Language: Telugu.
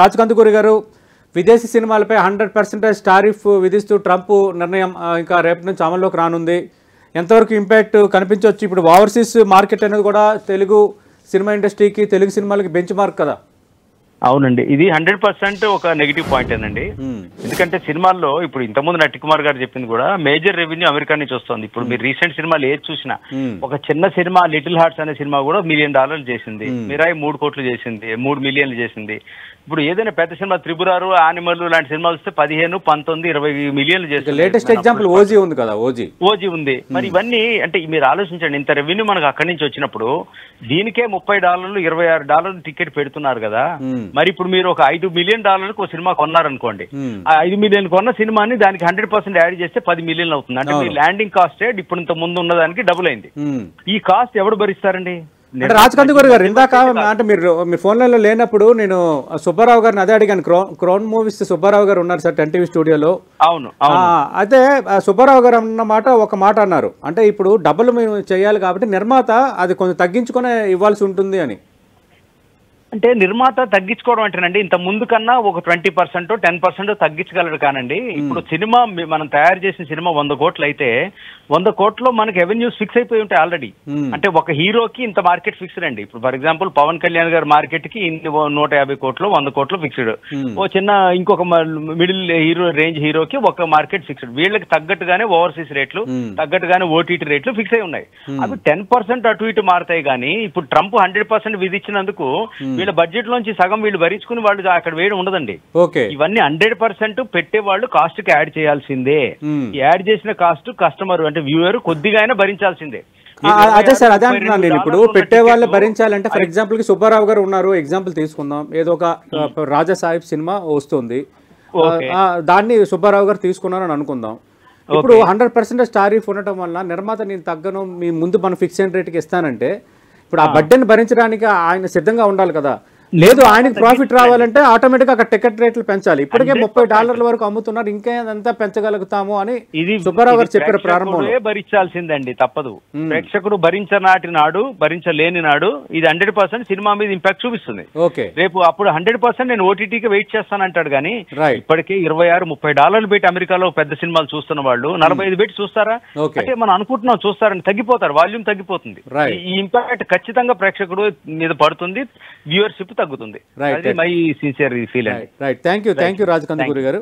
రాజకందుకూరి గారు విదేశీ సినిమాలపై 100% టారిఫ్ విధిస్తూ ట్రంప్ నిర్ణయం ఇంకా రేపటి నుంచి అమల్లోకి రానుంది. ఎంతవరకు ఇంపాక్ట్ కనిపించవచ్చు? ఇప్పుడు ఓవర్సీస్ మార్కెట్ అనేది కూడా తెలుగు సినిమా ఇండస్ట్రీకి, తెలుగు సినిమాలకి బెంచ్ మార్క్ కదా. అవునండి, ఇది 100% ఒక నెగిటివ్ పాయింట్ అండి. ఎందుకంటే సినిమాల్లో ఇప్పుడు ఇంతకుముందు నటికుమార్ గారు చెప్పింది కూడా మేజర్ రెవెన్యూ అమెరికా నుంచి వస్తుంది. ఇప్పుడు మీరు రీసెంట్ సినిమాలు ఏది చూసినా, ఒక చిన్న సినిమా లిటిల్ హార్ట్స్ అనే సినిమా కూడా $1 మిలియన్ చేసింది, మిరాయి 3 కోట్లు చేసింది, 3 మిలియన్లు చేసింది. ఇప్పుడు ఏదైనా పెద్ద సినిమా త్రిపురారు, యానిమల్ లాంటి సినిమాలు వస్తే 15, 19, 20 మిలియన్లు చేసింది. లేటెస్ట్ ఎగ్జాంపుల్ ఓజీ ఉంది కదా. ఓజీ ఉంది. మరి ఇవన్నీ అంటే మీరు ఆలోచించండి, ఇంత రెవెన్యూ మనకు అక్కడి నుంచి వచ్చినప్పుడు దీనికే $30, $26 టికెట్ పెడుతున్నారు కదా. మరి ఇప్పుడు మీరు ఒక $5 మిలియన్ ఒక సినిమా కొన్నారనుకోండి, ఆ 5 మిలియన్ కొన్న సినిమాని దానికి 100% యాడ్ చేస్తే 10 మిలియన్లు అవుతుంది. అంటే మీ ల్యాండింగ్ కాస్ట్ ఇప్పుడు ఇంత ముందు ఉన్నదానికి డబుల్ అయింది. ఈ కాస్ట్ ఎవరు భరిస్తారండి? అంటే రాజకందుకూరి గారు ఇందాక అంటే మీరు మీ ఫోన్లలో లేనప్పుడు నేను సుబ్బారావు గారిని అదే అడిగాను. క్రౌన్ మూవీస్ సుబ్బారావు గారు ఉన్నారు సార్ 10 టీవీ స్టూడియోలో. అవును. అయితే సుబ్బారావు గారు అన్నమాట ఒక మాట అన్నారు, అంటే ఇప్పుడు డబ్బులు మేము చేయాలి కాబట్టి నిర్మాత అది కొంచెం తగ్గించుకునే ఇవ్వాల్సి ఉంటుంది అని. అంటే నిర్మాత తగ్గించుకోవడం అంటేనండి, ఇంత ముందు కన్నా ఒక 20%, 10% తగ్గించగలరు. కానండి ఇప్పుడు సినిమా మనం తయారు చేసిన సినిమా 100 కోట్లు అయితే 100 కోట్లు మనకి రెవెన్యూస్ ఫిక్స్ అయిపోయి ఉంటాయి ఆల్రెడీ. అంటే ఒక హీరోకి ఇంత మార్కెట్ ఫిక్స్డ్ అండి. ఇప్పుడు ఫర్ ఎగ్జాంపుల్ పవన్ కళ్యాణ్ గారి మార్కెట్ కి 150 కోట్లు, 100 కోట్లు ఫిక్స్డ్. ఓ చిన్న ఇంకొక మిడిల్ హీరో రేంజ్ హీరోకి ఒక మార్కెట్ ఫిక్స్డ్. వీళ్ళకి తగ్గట్టుగానే ఓవర్సీస్ రేట్లు, తగ్గట్టుగానే ఓటీటీ రేట్లు ఫిక్స్ అయి ఉన్నాయి. అవి 10% అటు ఇటు మారుతాయి. కానీ ఇప్పుడు ట్రంప్ 100% విధించినందుకు వీళ్ళ బడ్జెట్ లోంచి సగం వీళ్ళు భరించుకుని వాళ్ళు అక్కడ వేయడం ఉండదండి. ఇవన్నీ 100% పెట్టే వాళ్ళు కాస్ట్ కి యాడ్ చేయాల్సిందే. యాడ్ చేసిన కాస్ట్ కస్టమర్ అంటే వ్యూయర్ కొద్దిగా అయినా భరించాల్సిందే. అదే సార్, అదే అంటున్నాను నేను. ఇప్పుడు పెట్టే వాళ్ళు భరించాలంటే ఫర్ ఎగ్జాంపుల్ కి సుబ్బారావు గారు ఉన్నారు, ఎగ్జాంపుల్ తీసుకుందాం. ఏదో ఒక రాజా సాహిబ్ సినిమా వస్తుంది, దాన్ని సుబ్బారావు గారు తీసుకున్నారు అని అనుకుందాం. ఇప్పుడు 100% టారిఫ్ ఉండటం వల్ల నిర్మాత నేను తగ్గను, మీ ముందు మనం ఫిక్స్డ్ రేట్కి ఇస్తానంటే ఇప్పుడు ఆ బడ్డెని భరించడానికి ఆయన సిద్ధంగా ఉండాలి కదా. లేదు, ఆయనకి ప్రాఫిట్ రావాలంటే ఆటోమేటిక్ అక్కడ టికెట్ రేట్లు పెంచాలి. ఇప్పటికే $30 వరకు అమ్ముతున్నారు, ఇంకేదంతా పెంచగలుగుతాము అని సుబ్బారావు గారు చెప్పారు ప్రారంభంలో. భరించాల్సిందండి, తప్పదు. ప్రేక్షకుడు భరించనాటి నాడు, భరించలేని నాడు ఇది 100% సినిమా మీద ఇంపాక్ట్ చూపిస్తుంది. రేపు అప్పుడు 100% నేను ఓటీటీకి వెయిట్ చేస్తానంటాడు. కానీ ఇప్పటికే $26-30 పెట్టి అమెరికాలో పెద్ద సినిమాలు చూస్తున్న వాళ్ళు 45 పెట్టి చూస్తారా? అంటే మనం అనుకుంటున్నాం చూస్తారని, తగ్గిపోతారు, వాల్యూమ్ తగ్గిపోతుంది. ఈ ఇంపాక్ట్ ఖచ్చితంగా ప్రేక్షకుడు మీద పడుతుంది, వ్యూవర్షిప్ తగ్గుతుంది. మై సిన్సియర్ ఫీల్ అండి. రైట్, థ్యాంక్ యూ రాజకందుకూరి గారు.